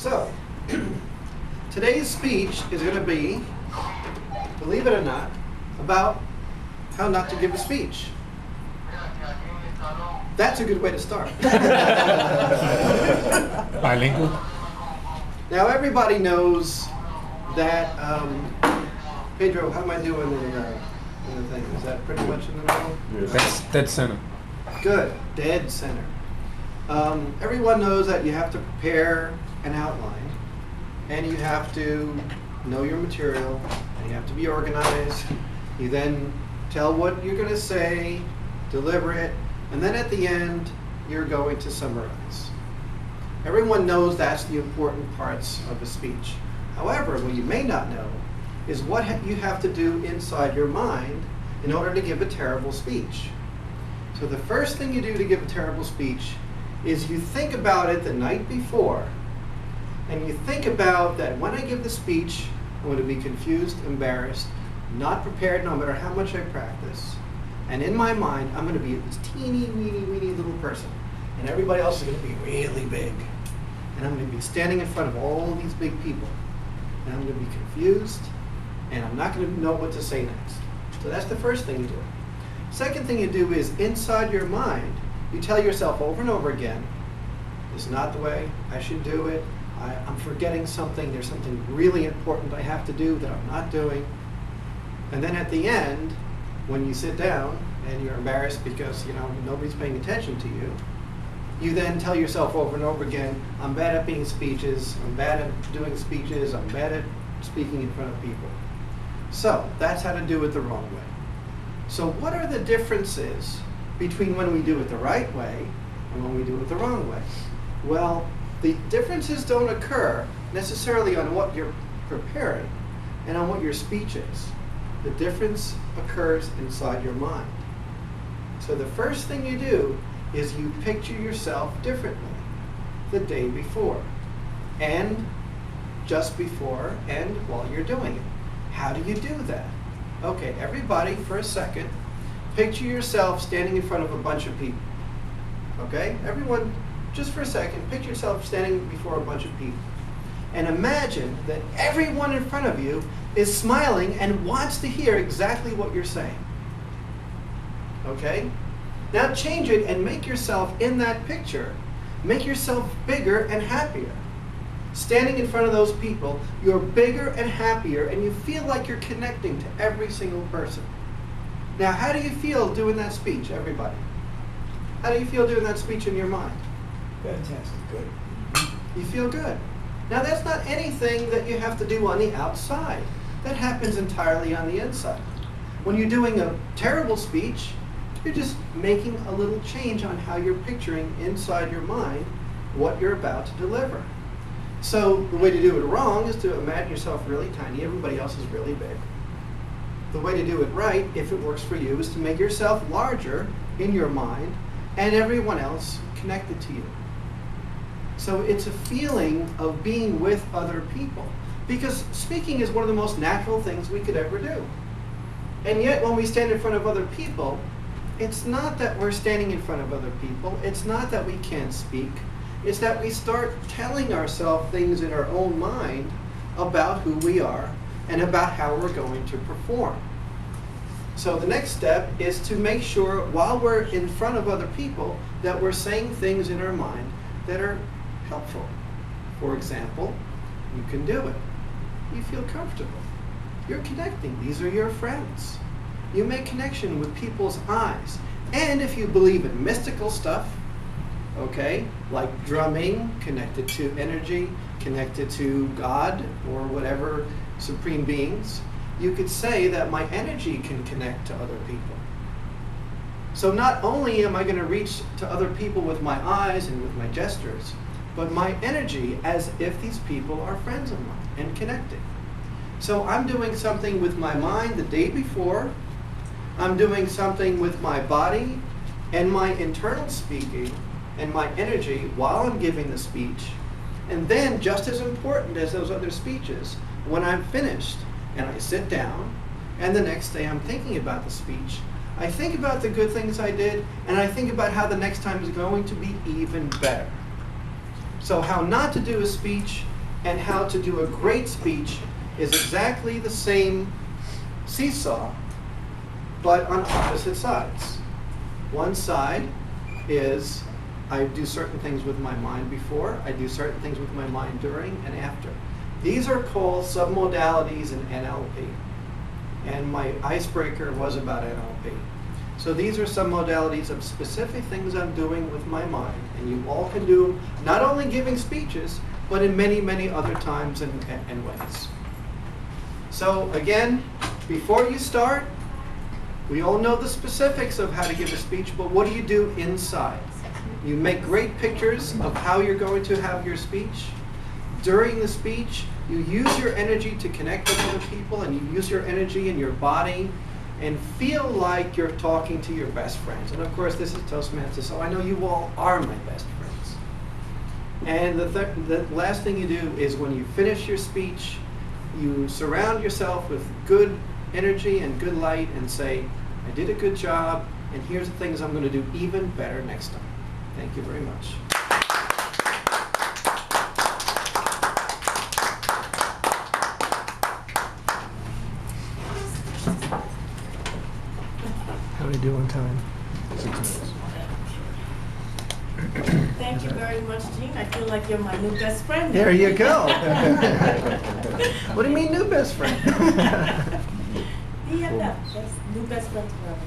So, today's speech is going to be, believe it or not, about how not to give a speech. That's a good way to start. Bilingual? Now, everybody knows that, Pedro, how am I doing in the thing? Is that pretty much in the middle? That's dead center. Good, dead center. Everyone knows that you have to prepare an outline, and you have to know your material, and you have to be organized. You then tell what you're going to say, deliver it, and then at the end, you're going to summarize. Everyone knows that's the important parts of a speech. However, what you may not know is what you have to do inside your mind in order to give a terrible speech. So the first thing you do to give a terrible speech is you think about it the night before, and you think about that when I give the speech, I'm going to be confused, embarrassed, not prepared no matter how much I practice. And in my mind, I'm going to be this teeny, weeny little person. And everybody else is going to be really big. And I'm going to be standing in front of all these big people. And I'm going to be confused, and I'm not going to know what to say next. So that's the first thing you do. Second thing you do is inside your mind, you tell yourself over and over again, this is not the way I should do it. I'm forgetting something. There's something really important I have to do that I'm not doing. And then at the end, when you sit down and you're embarrassed because nobody's paying attention to you, you then tell yourself over and over again, I'm bad at being speeches, I'm bad at doing speeches, I'm bad at speaking in front of people. So that's how to do it the wrong way. So what are the differences between when we do it the right way and when we do it the wrong way? Well, the differences don't occur necessarily on what you're preparing and on what your speech is. The difference occurs inside your mind. So the first thing you do is you picture yourself differently the day before, and just before, and while you're doing it. How do you do that? Okay, everybody, for a second, picture yourself standing in front of a bunch of people. Okay? Everyone, just for a second, picture yourself standing before a bunch of people. And imagine that everyone in front of you is smiling and wants to hear exactly what you're saying. Okay? Now change it and make yourself in that picture. Make yourself bigger and happier. Standing in front of those people, you're bigger and happier, and you feel like you're connecting to every single person. Now, how do you feel doing that speech, everybody? How do you feel doing that speech in your mind? Fantastic, good. You feel good. Now, that's not anything that you have to do on the outside. That happens entirely on the inside. When you're doing a terrible speech, you're just making a little change on how you're picturing inside your mind what you're about to deliver. So the way to do it wrong is to imagine yourself really tiny, everybody else is really big. The way to do it right, if it works for you, is to make yourself larger in your mind and everyone else connected to you. So it's a feeling of being with other people, because speaking is one of the most natural things we could ever do. And yet when we stand in front of other people, it's not that we're standing in front of other people, it's not that we can't speak, it's that we start telling ourselves things in our own mind about who we are and about how we're going to perform. So the next step is to make sure while we're in front of other people that we're saying things in our mind that are helpful. For example, you can do it. You feel comfortable. You're connecting. These are your friends. You make connection with people's eyes. And if you believe in mystical stuff, okay, like drumming, connected to energy, connected to God or whatever supreme beings, you could say that my energy can connect to other people. So not only am I going to reach to other people with my eyes and with my gestures, but my energy as if these people are friends of mine and connecting. So I'm doing something with my mind the day before, I'm doing something with my body and my internal speaking and my energy while I'm giving the speech. And then, just as important as those other speeches, when I'm finished and I sit down and the next day I'm thinking about the speech, I think about the good things I did, and I think about how the next time is going to be even better. So how not to do a speech and how to do a great speech is exactly the same seesaw, but on opposite sides. One side is I do certain things with my mind before, I do certain things with my mind during and after. These are called submodalities in NLP. And my icebreaker was about NLP. So these are some modalities of specific things I'm doing with my mind. And you all can do not only giving speeches, but in many, many other times and ways. So again, before you start, we all know the specifics of how to give a speech, but what do you do inside? You make great pictures of how you're going to have your speech. During the speech, you use your energy to connect with other people, and you use your energy in your body and feel like you're talking to your best friends. And of course, this is Toastmasters, so I know you all are my best friends. And the last thing you do is when you finish your speech, you surround yourself with good energy and good light and say, I did a good job, and here's the things I'm going to do even better next time. Thank you very much. How do we do on time? 6 minutes. Thank you very much, Gene. I feel like you're my new best friend. There you go. What do you mean new best friend? BFF, that's new best friends forever.